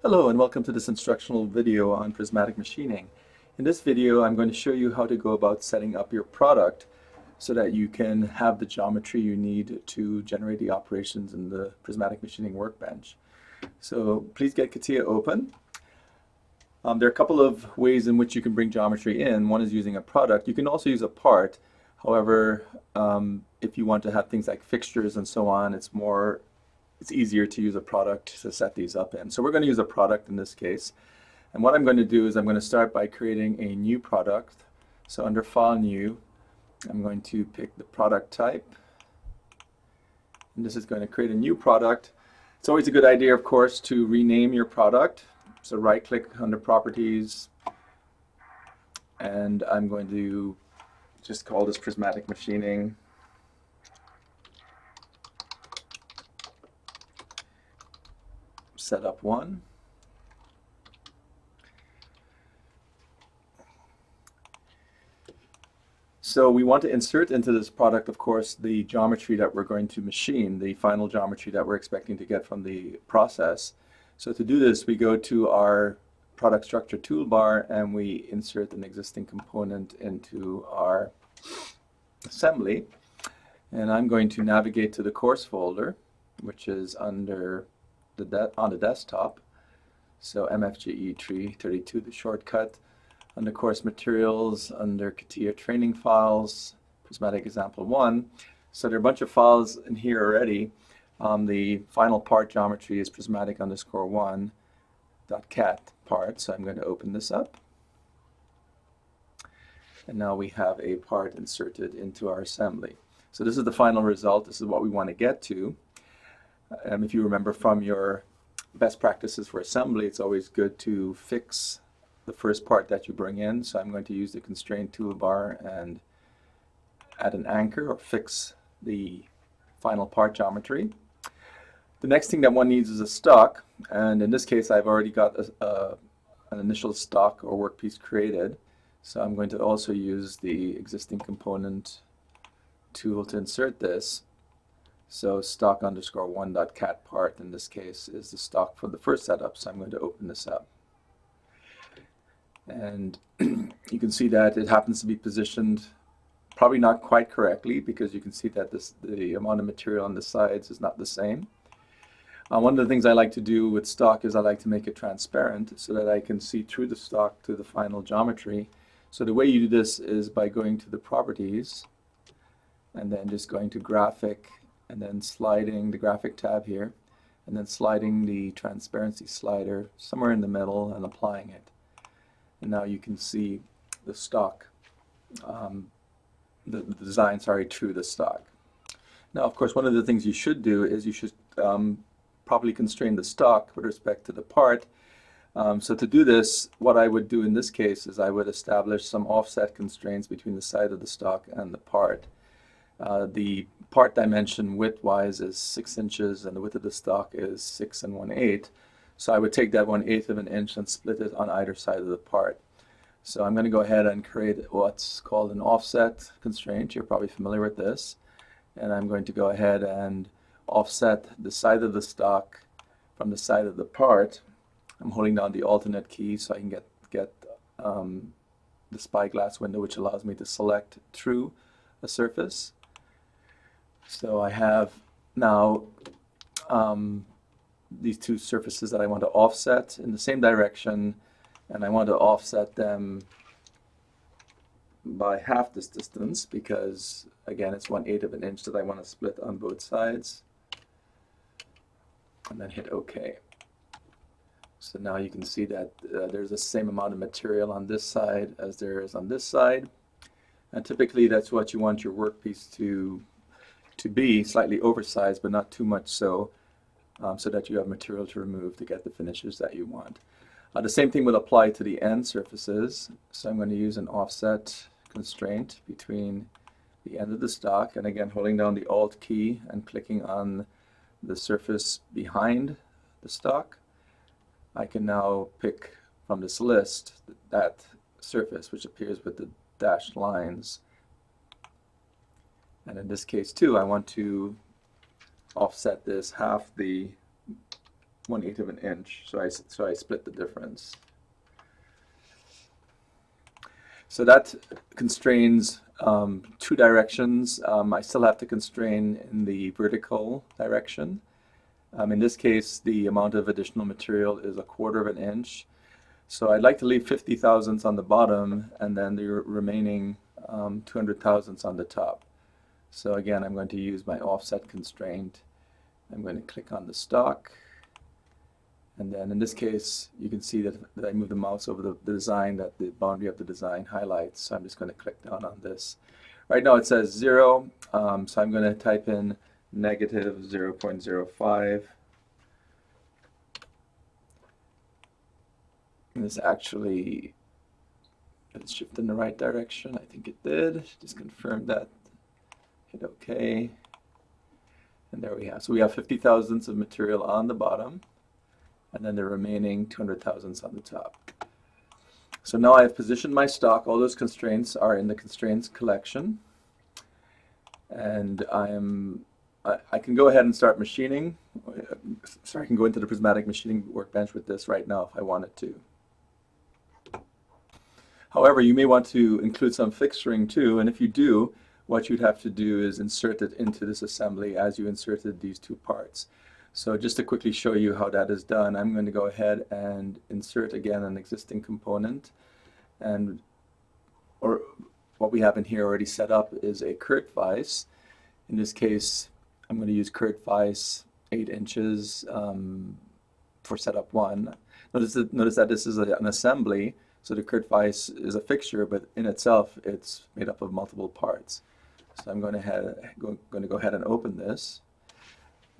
Hello and welcome to this instructional video on prismatic machining. In this video I'm going to show you how to go about setting up your product so that you can have the geometry you need to generate the operations in the prismatic machining workbench. So please get CATIA open. There are a couple of ways in which you can bring geometry in. One is using a product. You can also use a part. However, if you want to have things like fixtures and so on, it's easier to use a product to set these up in. So we're going to use a product in this case. And what I'm going to do is I'm going to start by creating a new product. So under File, New, I'm going to pick the product type. And this is going to create a new product. It's always a good idea, of course, to rename your product. So right-click under Properties, and I'm going to just call this Prismatic Machining. Setup 1. So we want to insert into this product, of course, the geometry that we're going to machine, the final geometry that we're expecting to get from the process. So to do this, we go to our product structure toolbar and we insert an existing component into our assembly. And I'm going to navigate to the course folder, which is under on the desktop. So MFGE 332, the shortcut. Under course materials, under CATIA training files, prismatic example 1. So there are a bunch of files in here already. The final part geometry is prismatic_1.cat part. So I'm going to open this up. And now we have a part inserted into our assembly. So this is the final result. This is what we want to get to. If you remember from your best practices for assembly, it's always good to fix the first part that you bring in. So I'm going to use the constraint toolbar and add an anchor or fix the final part geometry. The next thing that one needs is a stock, and in this case I've already got an initial stock or workpiece created. So I'm going to also use the existing component tool to insert this. So stock_1.cat part in this case is the stock for the first setup. So I'm going to open this up. And you can see that it happens to be positioned probably not quite correctly, because you can see that the amount of material on the sides is not the same. One of the things I like to do with stock is I like to make it transparent so that I can see through the stock to the final geometry. So the way you do this is by going to the Properties and then just going to Graphic and then sliding the Graphic tab here and then sliding the transparency slider somewhere in the middle and applying it. And now you can see the stock, the design, through the stock. Now, of course, one of the things you should do is you should properly constrain the stock with respect to the part. So to do this, what I would do in this case is I would establish some offset constraints between the side of the stock and the part. The part dimension width-wise is 6 inches and the width of the stock is 6 1/8. So I would take that 1/8 of an inch and split it on either side of the part. So I'm going to go ahead and create what's called an offset constraint. You're probably familiar with this. And I'm going to go ahead and offset the side of the stock from the side of the part. I'm holding down the alternate key so I can get the spyglass window, which allows me to select through a surface. So I have now these two surfaces that I want to offset in the same direction, and I want to offset them by half this distance because, again, it's 1/8 of an inch that I want to split on both sides. And then hit OK. So now you can see that there's the same amount of material on this side as there is on this side. And typically that's what you want your workpiece to be, slightly oversized, but not too much so, so that you have material to remove to get the finishes that you want. The same thing will apply to the end surfaces. So I'm going to use an offset constraint between the end of the stock, and again holding down the Alt key and clicking on the surface behind the stock. I can now pick from this list that surface which appears with the dashed lines. And in this case too, I want to offset this half the 1/8 of an inch. So I split the difference. So that constrains two directions. I still have to constrain in the vertical direction. In this case, the amount of additional material is 1/4 of an inch. So I'd like to leave 50 thousandths on the bottom and then the remaining 200 thousandths on the top. So again, I'm going to use my offset constraint. I'm going to click on the stock. And then in this case, you can see that I move the mouse over the design, that the boundary of the design highlights. So I'm just going to click down on this. Right now it says 0, so I'm going to type in negative 0.05. And this actually, let's shift in the right direction. I think it did. Just confirm that. Hit OK. And there we have. So we have 50 thousandths of material on the bottom, and then the remaining 200 thousandths on the top. So now I've positioned my stock. All those constraints are in the constraints collection. And I can go ahead and start machining. Sorry, I can go into the prismatic machining workbench with this right now if I wanted to. However, you may want to include some fixturing too, and if you do, what you'd have to do is insert it into this assembly as you inserted these two parts. So just to quickly show you how that is done, I'm going to go ahead and insert again an existing component, or what we have in here already set up is a Kurt vise. In this case, I'm going to use Kurt vise 8 inches for setup 1. Notice that this is an assembly. So the Kurt vise is a fixture, but in itself, it's made up of multiple parts. So I'm going to go ahead and open this.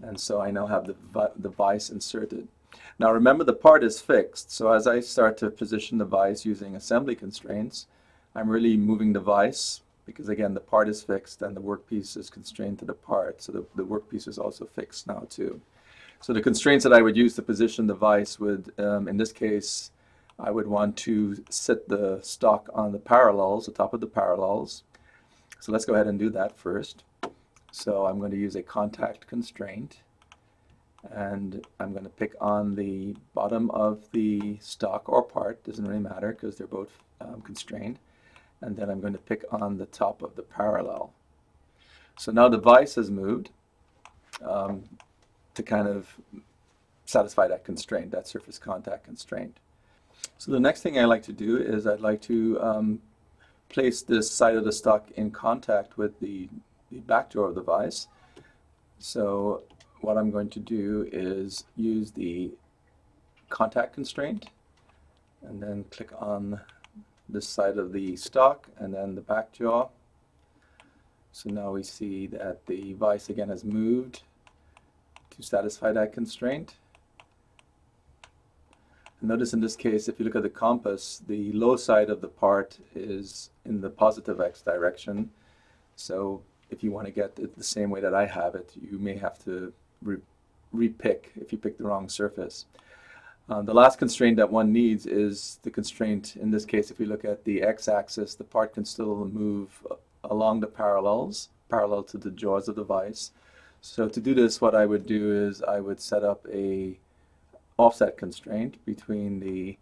And so I now have the vise inserted. Now remember, the part is fixed. So as I start to position the vise using assembly constraints, I'm really moving the vise because, again, the part is fixed and the workpiece is constrained to the part. So the workpiece is also fixed now too. So the constraints that I would use to position the vise would, in this case, I would want to set the stock on the parallels, the top of the parallels. So let's go ahead and do that first. So I'm going to use a contact constraint, and I'm going to pick on the bottom of the stock or part, doesn't really matter because they're both constrained, and then I'm going to pick on the top of the parallel. So now the vise has moved to kind of satisfy that constraint, that surface contact constraint. So the next thing I like to do is I'd like to place this side of the stock in contact with the back door of the vise. So what I'm going to do is use the contact constraint and then click on this side of the stock and then the back jaw. So now we see that the vise again has moved to satisfy that constraint. Notice in this case, if you look at the compass, the low side of the part is in the positive X direction. So if you want to get it the same way that I have it, you may have to repick if you pick the wrong surface. The last constraint that one needs is the constraint, in this case, if you look at the X-axis, the part can still move along the parallels, parallel to the jaws of the vise. So to do this, what I would do is I would set up a offset constraint between the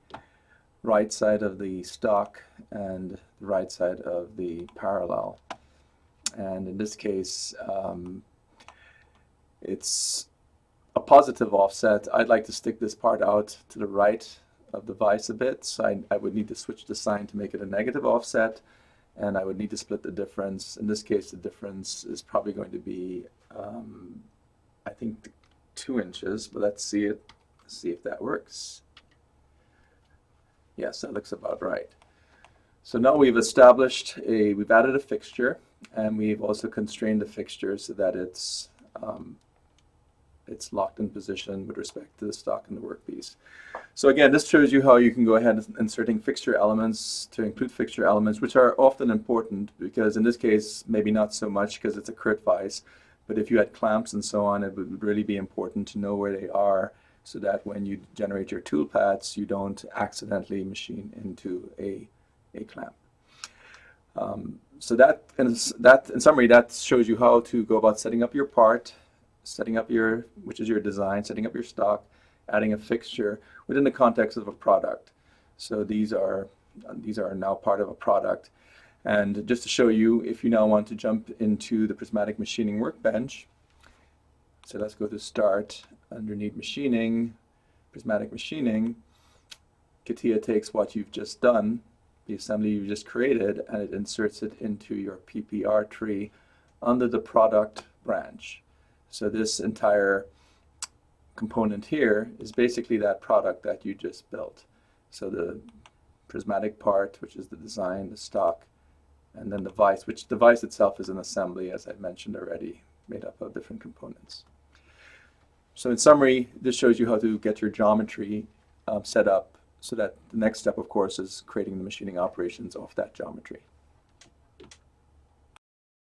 right side of the stock and the right side of the parallel. And in this case, it's a positive offset. I'd like to stick this part out to the right of the vise a bit, so I would need to switch the sign to make it a negative offset, and I would need to split the difference. In this case, the difference is probably going to be, I think, 2 inches, but let's see it. See if that works. Yes, that looks about right. So now we've we've added a fixture, and we've also constrained the fixture so that it's locked in position with respect to the stock and the workpiece. So again, this shows you how you can go ahead and inserting fixture elements to include fixture elements, which are often important because in this case, maybe not so much because it's a Kurt vise, but if you had clamps and so on, it would really be important to know where they are, so that when you generate your tool paths, you don't accidentally machine into a clamp. So that, in summary, that shows you how to go about setting up your part, which is your design, setting up your stock, adding a fixture within the context of a product. So these are now part of a product. And just to show you, if you now want to jump into the prismatic machining workbench, so let's go to Start, underneath Machining, Prismatic Machining. CATIA takes what you've just done, the assembly you just created, and it inserts it into your PPR tree under the product branch. So this entire component here is basically that product that you just built. So the prismatic part, which is the design, the stock, and then the vise, which the vise itself is an assembly, as I mentioned already, made up of different components. So in summary, this shows you how to get your geometry set up, so that the next step, of course, is creating the machining operations of that geometry.